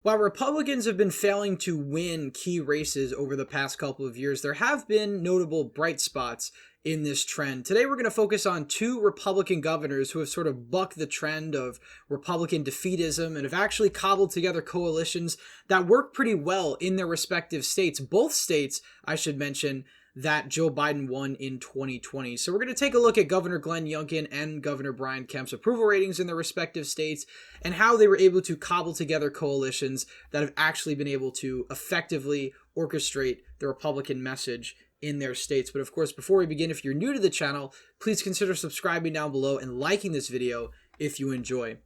While Republicans have been failing to win key races over the past couple of years, there have been notable bright spots in this trend. Today, we're going to focus on two Republican governors who have sort of bucked the trend of Republican defeatism and have actually cobbled together coalitions that work pretty well in their respective states. Both states, I should mention, that Joe Biden won in 2020. So we're going to take a look at Governor Glenn Youngkin and Governor Brian Kemp's approval ratings in their respective states and how they were able to cobble together coalitions that have actually been able to effectively orchestrate the Republican message in their states. But of course, before we begin, if you're new to the channel, please consider subscribing down below and liking this video if you enjoy.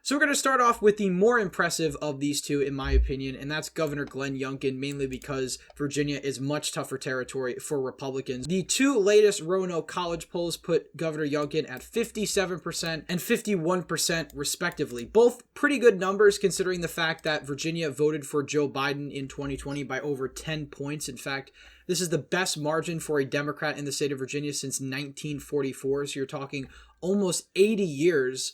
So we're going to start off with the more impressive of these two, in my opinion, and that's Governor Glenn Youngkin, mainly because Virginia is much tougher territory for Republicans. The two latest Roanoke College polls put Governor Youngkin at 57% and 51% respectively. Both pretty good numbers considering the fact that Virginia voted for Joe Biden in 2020 by over 10 points. In fact, this is the best margin for a Democrat in the state of Virginia since 1944, so you're talking almost 80 years.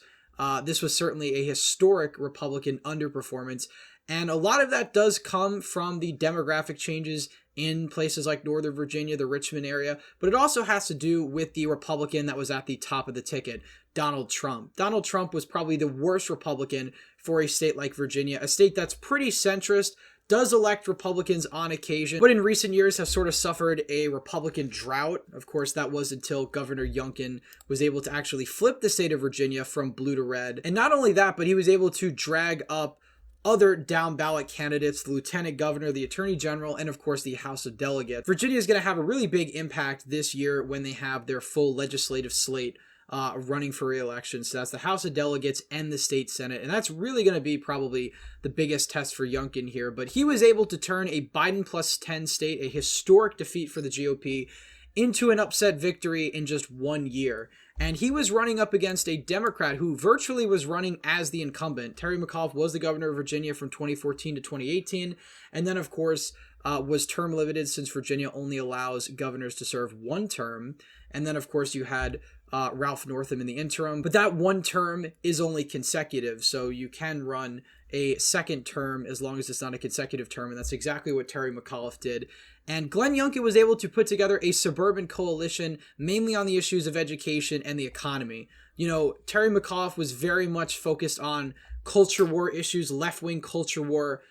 This was certainly a historic Republican underperformance, and a lot of that does come from the demographic changes in places like Northern Virginia, the Richmond area, but it also has to do with the Republican that was at the top of the ticket, Donald Trump. Donald Trump was probably the worst Republican for a state like Virginia, a state that's pretty centrist, does elect Republicans on occasion, but in recent years has sort of suffered a Republican drought. Of course, that was until Governor Youngkin was able to actually flip the state of Virginia from blue to red. And not only that, but he was able to drag up other down ballot candidates, the lieutenant governor, the attorney general, and of course the House of Delegates. Virginia is going to have a really big impact this year when they have their full legislative slate running for re-election. So that's the House of Delegates and the state Senate. And that's really going to be probably the biggest test for Youngkin here. But he was able to turn a Biden plus 10 state, a historic defeat for the GOP, into an upset victory in just 1 year. And he was running up against a Democrat who virtually was running as the incumbent. Terry McAuliffe was the governor of Virginia from 2014 to 2018. And then, of course, was term limited since Virginia only allows governors to serve one term. And then, of course, you had Ralph Northam in the interim. But that one term is only consecutive, so you can run a second term as long as it's not a consecutive term, and that's exactly what Terry McAuliffe did. And Glenn Youngkin was able to put together a suburban coalition mainly on the issues of education and the economy. You know, Terry McAuliffe was very much focused on culture war issues, left-wing culture war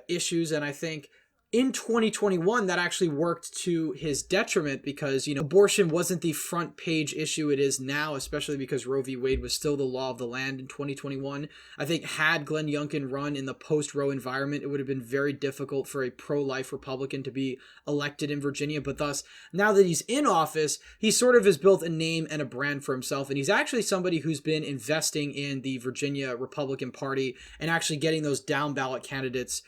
issues, and I think in 2021, that actually worked to his detriment because, you know, abortion wasn't the front page issue it is now, especially because Roe v. Wade was still the law of the land in 2021. I think had Glenn Youngkin run in the post-Roe environment, it would have been very difficult for a pro-life Republican to be elected in Virginia. But thus, now that he's in office, he sort of has built a name and a brand for himself. And he's actually somebody who's been investing in the Virginia Republican Party and actually getting those down-ballot candidates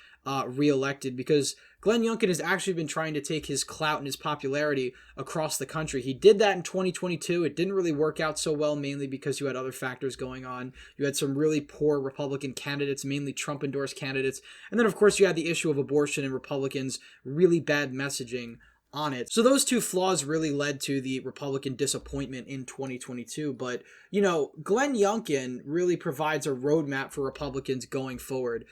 reelected, because Glenn Youngkin has actually been trying to take his clout and his popularity across the country. He did that in 2022. It didn't really work out so well, mainly because you had other factors going on. You had some really poor Republican candidates, mainly Trump-endorsed candidates. And then, of course, you had the issue of abortion and Republicans' really bad messaging on it. So those two flaws really led to the Republican disappointment in 2022. But, you know, Glenn Youngkin really provides a roadmap for Republicans going forward.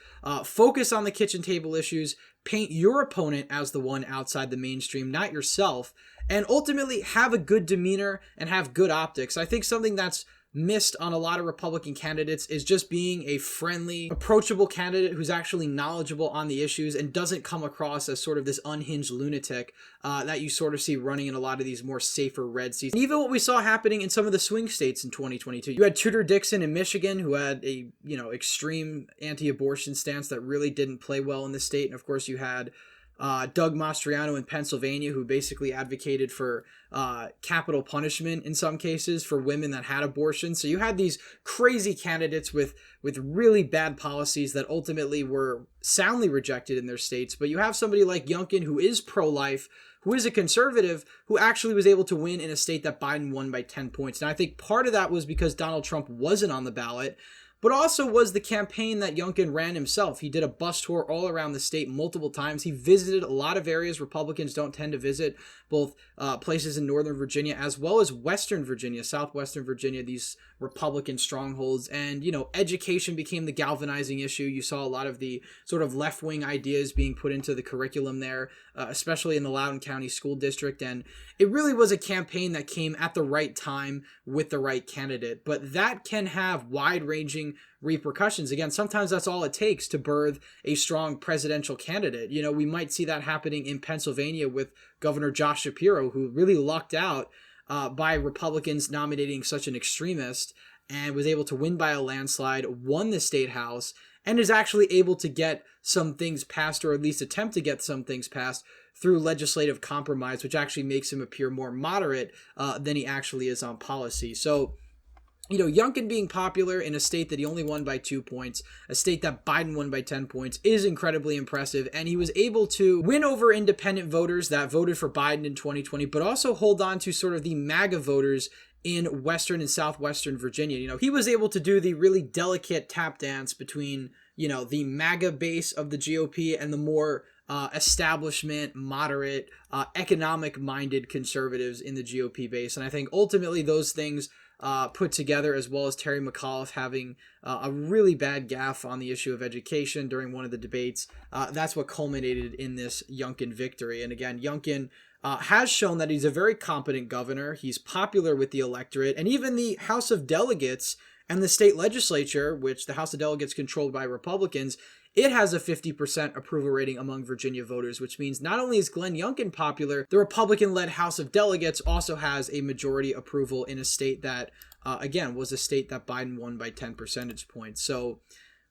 Focus on the kitchen table issues, paint your opponent as the one outside the mainstream, not yourself, and ultimately have a good demeanor and have good optics. I think something that's missed on a lot of Republican candidates is just being a friendly, approachable candidate who's actually knowledgeable on the issues and doesn't come across as sort of this unhinged lunatic that you sort of see running in a lot of these more safer red seats. And even what we saw happening in some of the swing states in 2022. You had Tudor Dixon in Michigan, who had a, you know, extreme anti-abortion stance that really didn't play well in the state. And of course you had Doug Mastriano in Pennsylvania, who basically advocated for capital punishment in some cases for women that had abortions. So you had these crazy candidates with really bad policies that ultimately were soundly rejected in their states. But you have somebody like Youngkin, who is pro-life, who is a conservative, who actually was able to win in a state that Biden won by 10 points. Now, I think part of that was because Donald Trump wasn't on the ballot. but also was the campaign that Youngkin ran himself. He did a bus tour all around the state multiple times. He visited a lot of areas Republicans don't tend to visit, both places in Northern Virginia as well as Western Virginia, Southwestern Virginia, these Republican strongholds. And, education became the galvanizing issue. You saw a lot of the sort of left-wing ideas being put into the curriculum there, especially in the Loudoun County School District. And it really was a campaign that came at the right time with the right candidate. But that can have wide-ranging repercussions. Again, sometimes that's all it takes to birth a strong presidential candidate. We might see that happening in Pennsylvania with Governor Josh Shapiro, who really lucked out by Republicans nominating such an extremist and was able to win by a landslide, won the state house, and is actually able to get some things passed, or at least attempt to get some things passed through legislative compromise, which actually makes him appear more moderate than he actually is on policy. So, Youngkin being popular in a state that he only won by 2 points, a state that Biden won by 10 points, is incredibly impressive. And he was able to win over independent voters that voted for Biden in 2020, but also hold on to sort of the MAGA voters in Western and Southwestern Virginia. He was able to do the really delicate tap dance between, the MAGA base of the GOP and the more establishment, moderate, economic-minded conservatives in the GOP base. And I think ultimately those things put together, as well as Terry McAuliffe having a really bad gaffe on the issue of education during one of the debates, that's what culminated in this Youngkin victory. And again, Youngkin has shown that he's a very competent governor. He's popular with the electorate, and even the House of Delegates and the state legislature, which the House of Delegates controlled by Republicans, it has a 50% approval rating among Virginia voters, which means not only is Glenn Youngkin popular, the Republican-led House of Delegates also has a majority approval in a state that, again, was a state that Biden won by 10 percentage points. So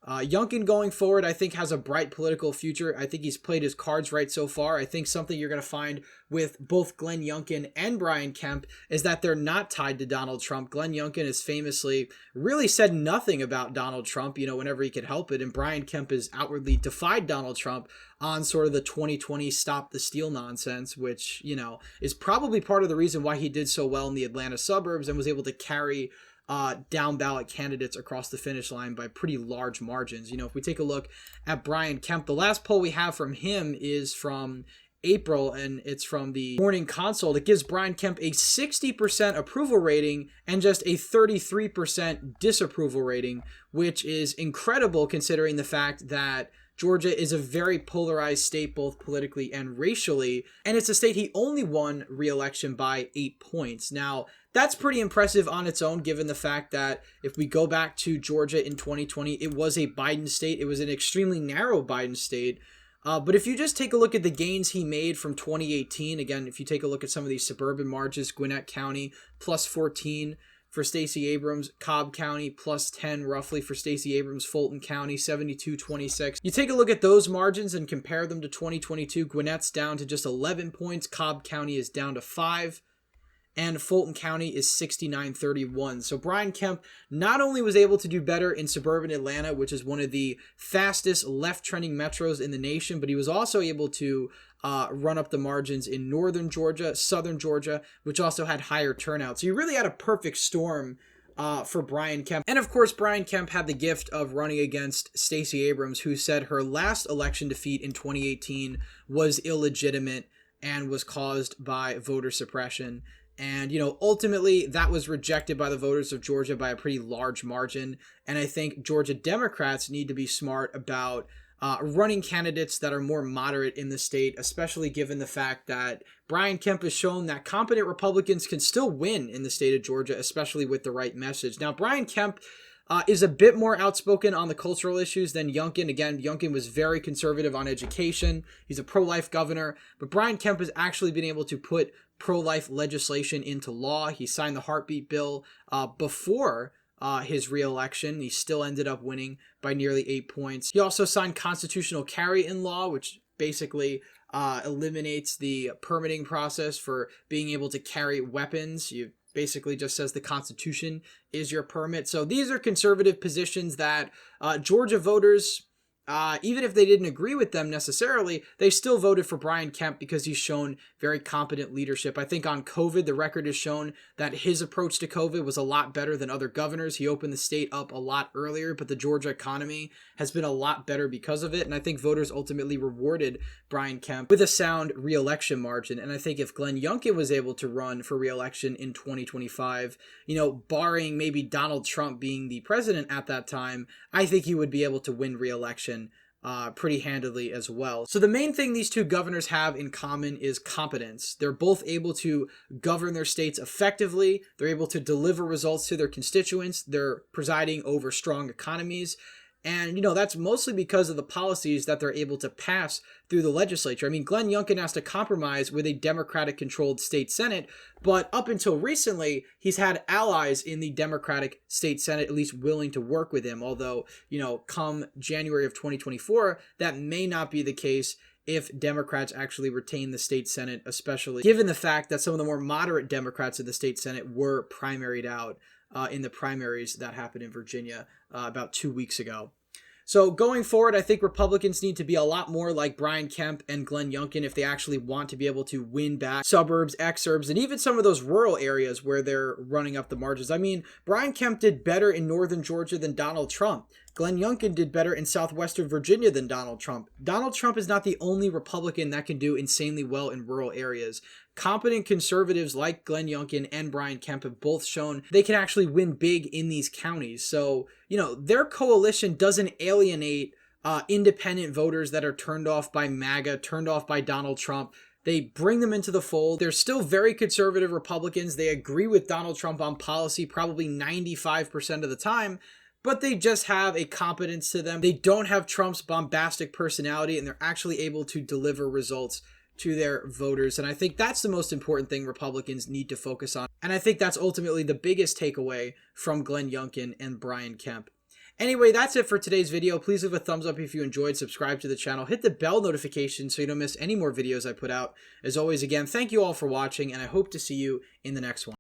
Youngkin going forward, I think, has a bright political future. I think he's played his cards right so far. I think something you're going to find with both Glenn Youngkin and Brian Kemp is that they're not tied to Donald Trump. Glenn Youngkin has famously really said nothing about Donald Trump, whenever he could help it. And Brian Kemp has outwardly defied Donald Trump on sort of the 2020 stop the steal nonsense, which, is probably part of the reason why he did so well in the Atlanta suburbs and was able to carry down ballot candidates across the finish line by pretty large margins. If we take a look at Brian Kemp, the last poll we have from him is from April, and it's from the Morning Consult. It gives Brian Kemp a 60% approval rating and just a 33% disapproval rating, which is incredible considering the fact that Georgia is a very polarized state, both politically and racially, and it's a state he only won re-election by 8 points. Now, that's pretty impressive on its own, given the fact that if we go back to Georgia in 2020, it was a Biden state. It was an extremely narrow Biden state. But if you just take a look at the gains he made from 2018, again, if you take a look at some of these suburban marches, Gwinnett County, plus 14 for Stacey Abrams, Cobb County, plus 10 roughly for Stacey Abrams, Fulton County, 72-26. You take a look at those margins and compare them to 2022, Gwinnett's down to just 11 points, Cobb County is down to 5. And Fulton County is 69-31. So Brian Kemp not only was able to do better in suburban Atlanta, which is one of the fastest left-trending metros in the nation, but he was also able to run up the margins in northern Georgia, southern Georgia, which also had higher turnout. So you really had a perfect storm for Brian Kemp. And of course, Brian Kemp had the gift of running against Stacey Abrams, who said her last election defeat in 2018 was illegitimate and was caused by voter suppression. And, ultimately that was rejected by the voters of Georgia by a pretty large margin. And I think Georgia Democrats need to be smart about running candidates that are more moderate in the state, especially given the fact that Brian Kemp has shown that competent Republicans can still win in the state of Georgia, especially with the right message. Now, Brian Kemp is a bit more outspoken on the cultural issues than Youngkin. Again, Youngkin was very conservative on education. He's a pro-life governor, but Brian Kemp has actually been able to put pro-life legislation into law. He signed the heartbeat bill before his re-election. He still ended up winning by nearly 8 points. He also signed constitutional carry-in law, which basically eliminates the permitting process for being able to carry weapons. You basically just says the Constitution is your permit. So these are conservative positions that Georgia voters even if they didn't agree with them necessarily, they still voted for Brian Kemp because he's shown very competent leadership. I think on COVID, the record has shown that his approach to COVID was a lot better than other governors. He opened the state up a lot earlier, but the Georgia economy has been a lot better because of it. And I think voters ultimately rewarded Brian Kemp with a sound re-election margin. And I think if Glenn Youngkin was able to run for re-election in 2025, barring maybe Donald Trump being the president at that time, I think he would be able to win re-election pretty handily as well. So the main thing these two governors have in common is competence. They're both able to govern their states effectively. They're able to deliver results to their constituents. They're presiding over strong economies. And, that's mostly because of the policies that they're able to pass through the legislature. I mean, Glenn Youngkin has to compromise with a Democratic-controlled state Senate, but up until recently, he's had allies in the Democratic state Senate at least willing to work with him. Although, come January of 2024, that may not be the case if Democrats actually retain the state Senate, especially given the fact that some of the more moderate Democrats in the state Senate were primaried out in the primaries that happened in Virginia about 2 weeks ago. So going forward, I think Republicans need to be a lot more like Brian Kemp and Glenn Youngkin if they actually want to be able to win back suburbs, exurbs, and even some of those rural areas where they're running up the margins. I mean, Brian Kemp did better in northern Georgia than Donald Trump. Glenn Youngkin did better in southwestern Virginia than Donald Trump. Donald Trump is not the only Republican that can do insanely well in rural areas. Competent conservatives like Glenn Youngkin and Brian Kemp have both shown they can actually win big in these counties. So, their coalition doesn't alienate independent voters that are turned off by MAGA, turned off by Donald Trump. They bring them into the fold. They're still very conservative Republicans. They agree with Donald Trump on policy probably 95% of the time, but they just have a competence to them. They don't have Trump's bombastic personality, and they're actually able to deliver results to their voters. And I think that's the most important thing Republicans need to focus on. And I think that's ultimately the biggest takeaway from Glenn Youngkin and Brian Kemp. Anyway, that's it for today's video. Please leave a thumbs up if you enjoyed, subscribe to the channel, hit the bell notification so you don't miss any more videos I put out. As always, again, thank you all for watching, and I hope to see you in the next one.